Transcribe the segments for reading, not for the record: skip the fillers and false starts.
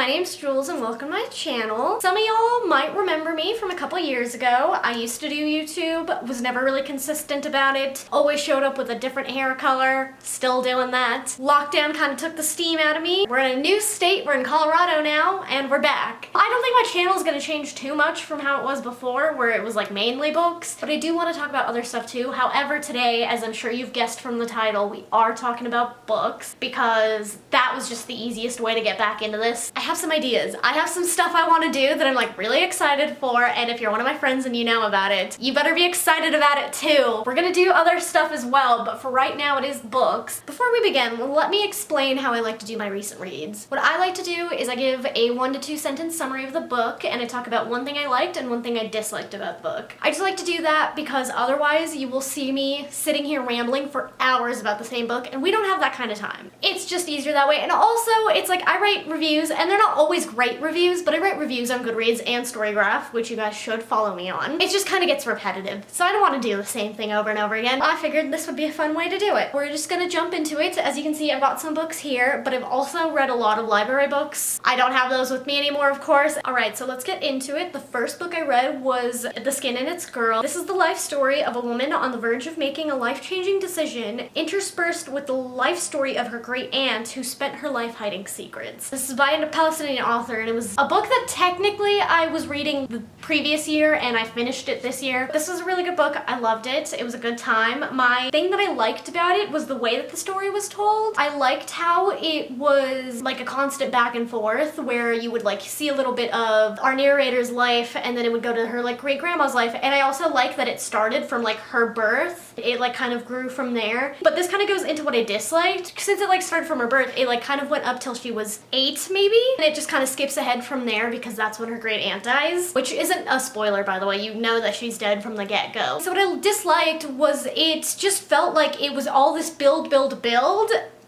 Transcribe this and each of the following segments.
my name's Jules and welcome to my channel. Some of y'all might remember me from a couple years ago. I used to do YouTube, was never really consistent about it, always showed up with a different hair color, still doing that. Lockdown kind of took the steam out of me. We're in a new state, we're in Colorado now, and we're back. I don't think my channel is going to change too much from how it was before, where it was like mainly books, but I do want to talk about other stuff too. However, today, as I'm sure you've guessed from the title, we are talking about books because that was just the easiest way to get back into this. I have some ideas. I have some stuff I want to do that I'm like really excited for, and if you're one of my friends and you know about it, you better be excited about it too. We're gonna do other stuff as well, but for right now it is books. Before we begin, let me explain how I like to do my recent reads. What I like to do is I give a 1 to 2 sentence summary of the book, and I talk about one thing I liked and one thing I disliked about the book. I just like to do that because otherwise you will see me sitting here rambling for hours about the same book, and we don't have that kind of time. It's just easier that way, and also it's like I write reviews, and they're not always great reviews, but I write reviews on Goodreads and StoryGraph, which you guys should follow me on. It just kind of gets repetitive, so I don't want to do the same thing over and over again. I figured this would be a fun way to do it. We're just gonna jump into it. As you can see, I've got some books here, but I've also read a lot of library books. I don't have those with me anymore, of course. Alright, so let's get into it. The first book I read was The Skin and Its Girl. This is the life story of a woman on the verge of making a life-changing decision, interspersed with the life story of her great aunt who spent her life hiding secrets. This is by a Palestinian author, and it was a book that technically I was reading the previous year and I finished it this year. This was a really good book. I loved it. It was a good time. My thing that I liked about it was the way that the story was told. I liked how it was like a constant back and forth where you would like see a little bit of our narrator's life and then it would go to her like great-grandma's life, and I also like that it started from like her birth. It like kind of grew from there. But this kind of goes into what I disliked. Since it like started from her birth, it like kind of went up till she was 8 maybe, and it just kind of skips ahead from there because that's when her great aunt dies, which isn't a spoiler, by the way. You know that she's dead from the get-go. So what I disliked was it just felt like it was all this build,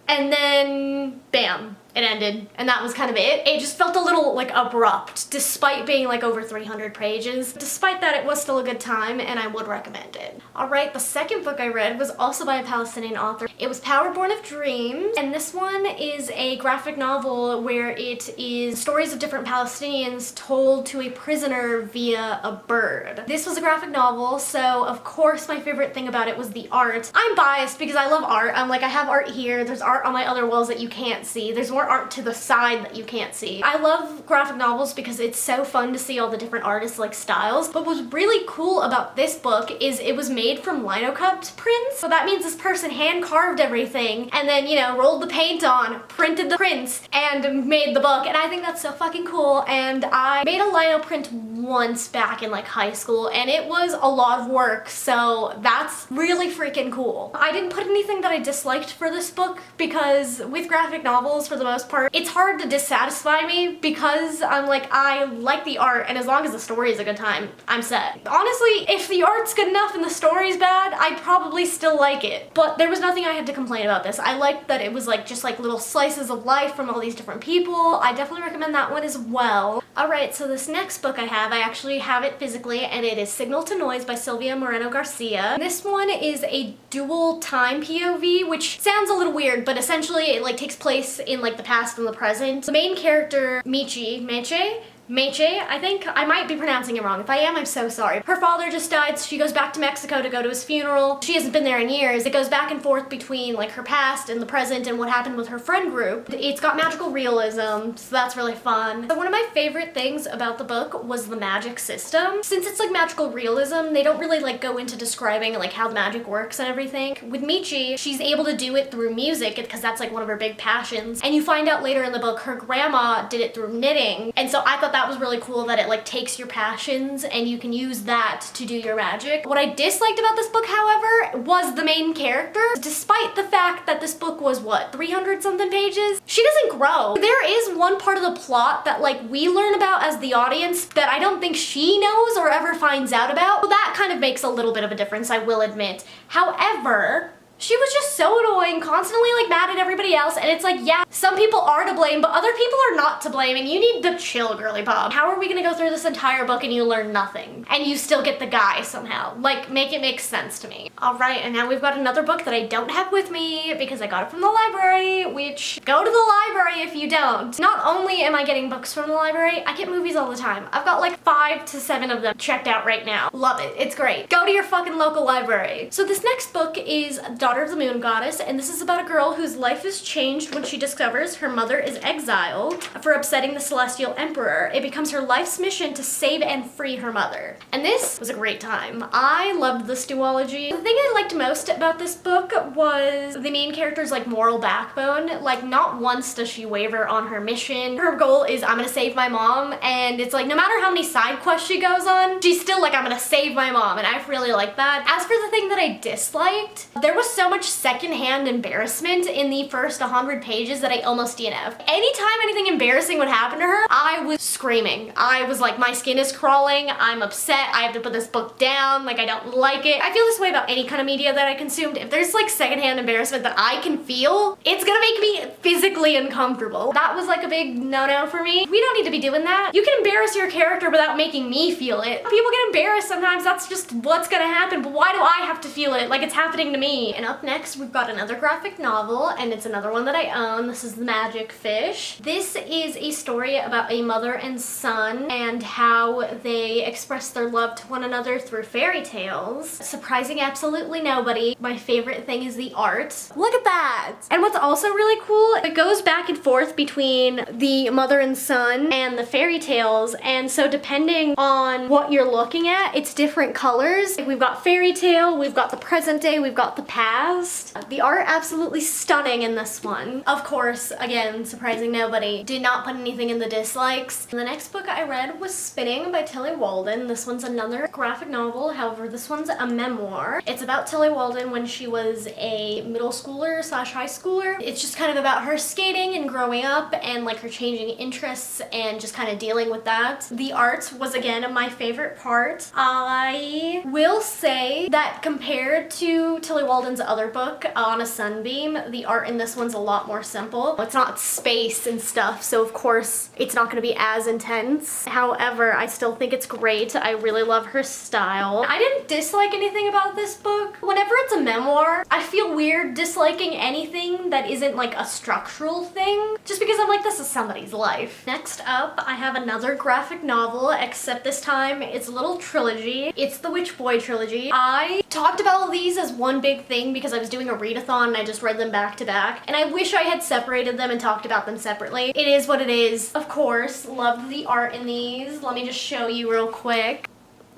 and then bam, it ended, and that was kind of it. It just felt a little like abrupt, despite being like over 300 pages. Despite that, it was still a good time, and I would recommend it. Alright, the second book I read was also by a Palestinian author. It was Powerborn of Dreams, and this one is a graphic novel where it is stories of different Palestinians told to a prisoner via a bird. This was a graphic novel, so of course my favorite thing about it was the art. I'm biased because I love art. I'm like, I have art here, there's art on my other walls that you can't see, there's more art to the side that you can't see. I love graphic novels because it's so fun to see all the different artists like styles, but what's really cool about this book is it was made from linocut prints. So that means this person hand carved everything and then, you know, rolled the paint on, printed the prints, and made the book, and I think that's so fucking cool. And I made a lino print once back in like high school, and it was a lot of work, so that's really freaking cool. I didn't put anything that I disliked for this book because with graphic novels, for the most part, it's hard to dissatisfy me because I'm like, I like the art, and as long as the story is a good time, I'm set. Honestly, if the art's good enough and the story's bad, I'd probably still like it. But there was nothing I had to complain about this. I liked that it was like just like little slices of life from all these different people. I definitely recommend that one as well. Alright, so this next book I actually have it physically, and it is Signal to Noise by Sylvia Moreno Garcia. This one is a dual time POV, which sounds a little weird, but essentially it like takes place in like the past and the present. The main character, Meche, I think. I might be pronouncing it wrong. If I am, I'm so sorry. Her father just died, so she goes back to Mexico to go to his funeral. She hasn't been there in years. It goes back and forth between like her past and the present and what happened with her friend group. It's got magical realism, so that's really fun. So one of my favorite things about the book was the magic system. Since it's like magical realism, they don't really like go into describing like how the magic works and everything. With Michi, she's able to do it through music because that's like one of her big passions. And you find out later in the book her grandma did it through knitting, and so I thought that was really cool that it like takes your passions and you can use that to do your magic. What I disliked about this book, however, was the main character. Despite the fact that this book was what, 300 something pages, she doesn't grow. There is one part of the plot that like we learn about as the audience that I don't think she knows or ever finds out about. So that kind of makes a little bit of a difference, I will admit. However, She was just so annoying, constantly like mad at everybody else, and it's like, yeah, some people are to blame, but other people are not to blame, and you need to chill, girly pop. How are we gonna go through this entire book and you learn nothing? And you still get the guy somehow. Like, make it make sense to me. All right, and now we've got another book that I don't have with me because I got it from the library, which, go to the library if you don't. Not only am I getting books from the library, I get movies all the time. I've got like 5 to 7 of them checked out right now. Love it, it's great. Go to your fucking local library. So this next book is Daughter of the Moon Goddess, and this is about a girl whose life is changed when she discovers her mother is exiled for upsetting the Celestial Emperor. It becomes her life's mission to save and free her mother. And this was a great time. I loved this duology. The thing I liked most about this book was the main character's like moral backbone. Like, not once does she waver on her mission. Her goal is, I'm gonna save my mom, and it's like no matter how many side quests she goes on, she's still like, I'm gonna save my mom, and I really like that. As for the thing that I disliked, there was so much secondhand embarrassment in the first 100 pages that I almost DNF. Anytime anything embarrassing would happen to her, I was screaming. I was like, my skin is crawling, I'm upset, I have to put this book down, like I don't like it. I feel this way about any kind of media that I consumed. If there's like secondhand embarrassment that I can feel, it's gonna make me physically uncomfortable. That was like a big no-no for me. We don't need to be doing that. You can embarrass your character without making me feel it. People get embarrassed sometimes, that's just what's gonna happen, but why do I have to feel it like it's happening to me? And up next, we've got another graphic novel, and it's another one that I own. This is The Magic Fish. This is a story about a mother and son and how they express their love to one another through fairy tales. Surprising absolutely nobody, my favorite thing is the art. Look at that! And what's also really cool, it goes back and forth between the mother and son and the fairy tales, and so depending on what you're looking at, it's different colors. We've got fairy tale, we've got the present day, we've got the past. The art absolutely stunning in this one. Of course, again, surprising nobody, did not put anything in the dislikes. The next book I read was Spinning by Tilly Walden. This one's another graphic novel, however this one's a memoir. It's about Tilly Walden when she was a middle schooler slash high schooler. It's just kind of about her skating and growing up and like her changing interests and just kind of dealing with that. The art was again my favorite part. I will say that compared to Tilly Walden's other book, On a Sunbeam, the art in this one's a lot more simple. It's not space and stuff, so of course it's not going to be as intense. However, I still think it's great. I really love her style. I didn't dislike anything about this book. Whenever it's a memoir, I feel weird disliking anything that isn't like a structural thing, just because I'm like, this is somebody's life. Next up, I have another graphic novel, except this time it's a little trilogy. It's the Boy Trilogy. I talked about all these as one big thing because I was doing a readathon and I just read them back to back, and I wish I had separated them and talked about them separately. It is what it is. Of course, loved the art in these. Let me just show you real quick.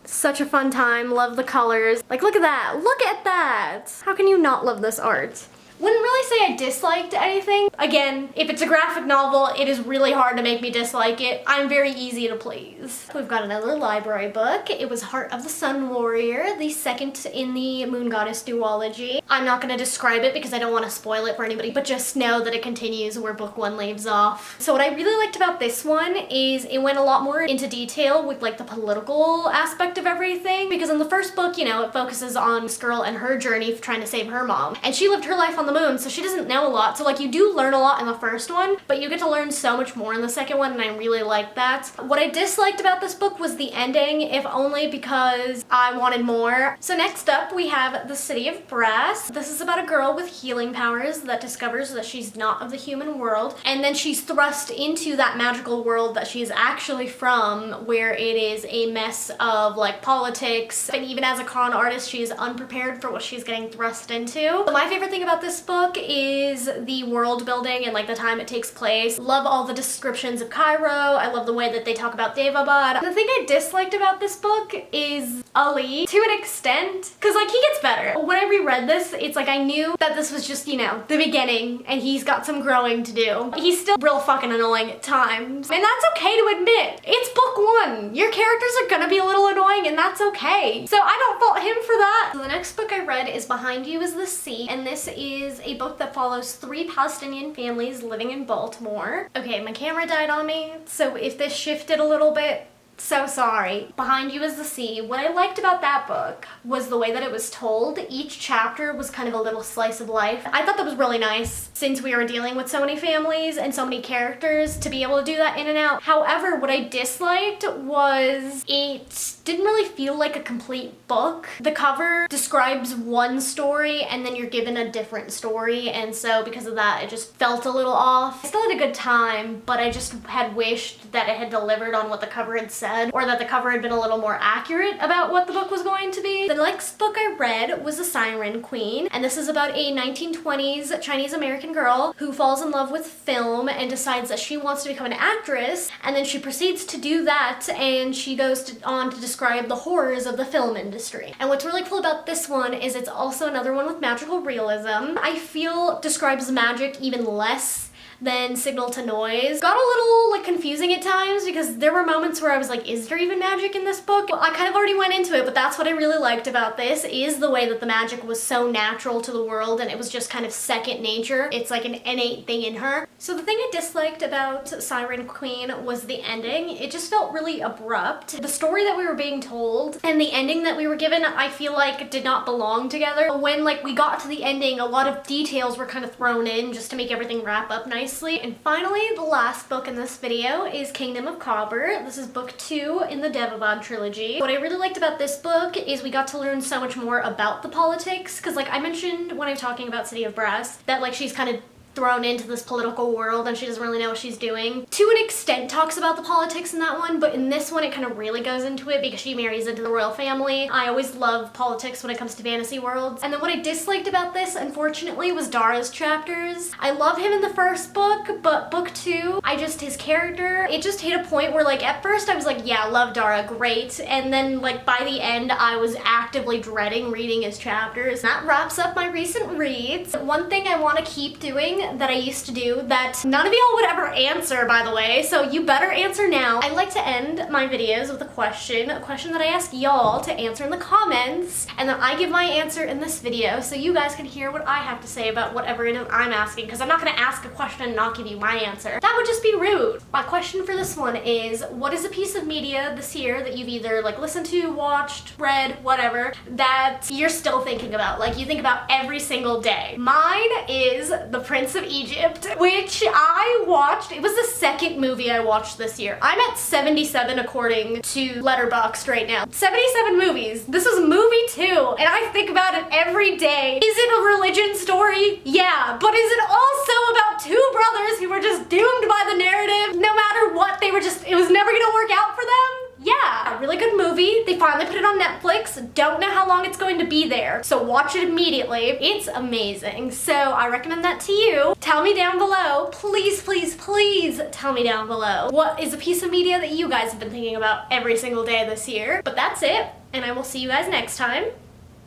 Such a fun time, love the colors. Like, look at that, look at that! How can you not love this art? Wouldn't really say I disliked anything. Again, if it's a graphic novel, it is really hard to make me dislike it. I'm very easy to please. We've got another library book. It was Heart of the Sun Warrior, the second in the Moon Goddess duology. I'm not going to describe it because I don't want to spoil it for anybody, but just know that it continues where book 1 leaves off. So what I really liked about this one is it went a lot more into detail with like the political aspect of everything, because in the first book, you know, it focuses on this girl and her journey of trying to save her mom, and she lived her life on the moon, so she doesn't know a lot. So like, you do learn a lot in the first one, but you get to learn so much more in the second one, and I really like that. What I disliked about this book was the ending, if only because I wanted more. So next up we have The City of Brass. This is about a girl with healing powers that discovers that she's not of the human world, and then she's thrust into that magical world that she is actually from, where it is a mess of like politics, and even as a con artist she is unprepared for what she's getting thrust into. But my favorite thing about this book is the world building and like the time it takes place. Love all the descriptions of Cairo. I love the way that they talk about Devabad. The thing I disliked about this book is Ali, to an extent, because like he gets better. When I reread this, it's like I knew that this was just, you know, the beginning and he's got some growing to do. He's still real fucking annoying at times, and that's okay to admit. It's book 1. Your characters are gonna be a little annoying, and that's okay. So I don't fault him for that. So the next book I read is Behind You is the Sea, and this is a book that follows 3 Palestinian families living in Baltimore. Okay, my camera died on me, so if this shifted a little bit, So sorry. Behind You is the Sea. What I liked about that book was the way that it was told. Each chapter was kind of a little slice of life. I thought that was really nice since we were dealing with so many families and so many characters to be able to do that in and out. However, what I disliked was it didn't really feel like a complete book. The cover describes one story and then you're given a different story, and so because of that it just felt a little off. I still had a good time, but I just had wished that it had delivered on what the cover had said, or that the cover had been a little more accurate about what the book was going to be. The next book I read was The Siren Queen, and this is about a 1920s Chinese American girl who falls in love with film and decides that she wants to become an actress, and then she proceeds to do that, and she goes on to describe the horrors of the film industry. And what's really cool about this one is it's also another one with magical realism. I feel describes magic even less than Signal to Noise. Got a little like confusing at times because there were moments where I was like, is there even magic in this book? I kind of already went into it, but that's what I really liked about this, is the way that the magic was so natural to the world and it was just kind of second nature. It's like an innate thing in her. So the thing I disliked about Siren Queen was the ending. It just felt really abrupt. The story that we were being told and the ending that we were given, I feel like did not belong together. When like we got to the ending, a lot of details were kind of thrown in just to make everything wrap up nicely. And finally, the last book in this video is Kingdom of Cobber. This is book 2 in the Boy Trilogy. What I really liked about this book is we got to learn so much more about the politics, because like I mentioned when I was talking about City of Brass, that like she's kind of thrown into this political world and she doesn't really know what she's doing. To an extent talks about the politics in that one, but in this one it kind of really goes into it because she marries into the royal family. I always love politics when it comes to fantasy worlds. And then what I disliked about this, unfortunately, was Dara's chapters. I love him in the first book, but book 2, his character, it just hit a point where like at first I was like, yeah, love Dara, great. And then like by the end I was actively dreading reading his chapters. That wraps up my recent reads. One thing I want to keep doing that I used to do that none of y'all would ever answer, by the way, so you better answer now. I like to end my videos with a question that I ask y'all to answer in the comments, and then I give my answer in this video so you guys can hear what I have to say about whatever it is I'm asking, because I'm not going to ask a question and not give you my answer. That would just be rude. My question for this one is, what is a piece of media this year that you've either like listened to, watched, read, whatever, that you're still thinking about, like you think about every single day? Mine is The Prince of Egypt, which I watched. It was the second movie I watched this year. I'm at 77 according to Letterboxd right now. 77 movies. This was movie 2, and I think about it every day. Is it a religion story? Yeah, but is it also about two brothers who were just doomed by the narrative? No matter what, it was never gonna work out for them? Yeah, a really good movie. They finally put it on Netflix. Don't know how long it's going to be there, so watch it immediately. It's amazing, so I recommend that to you. Tell me down below, please, please, please tell me down below what is a piece of media that you guys have been thinking about every single day this year. But that's it, and I will see you guys next time.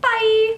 Bye!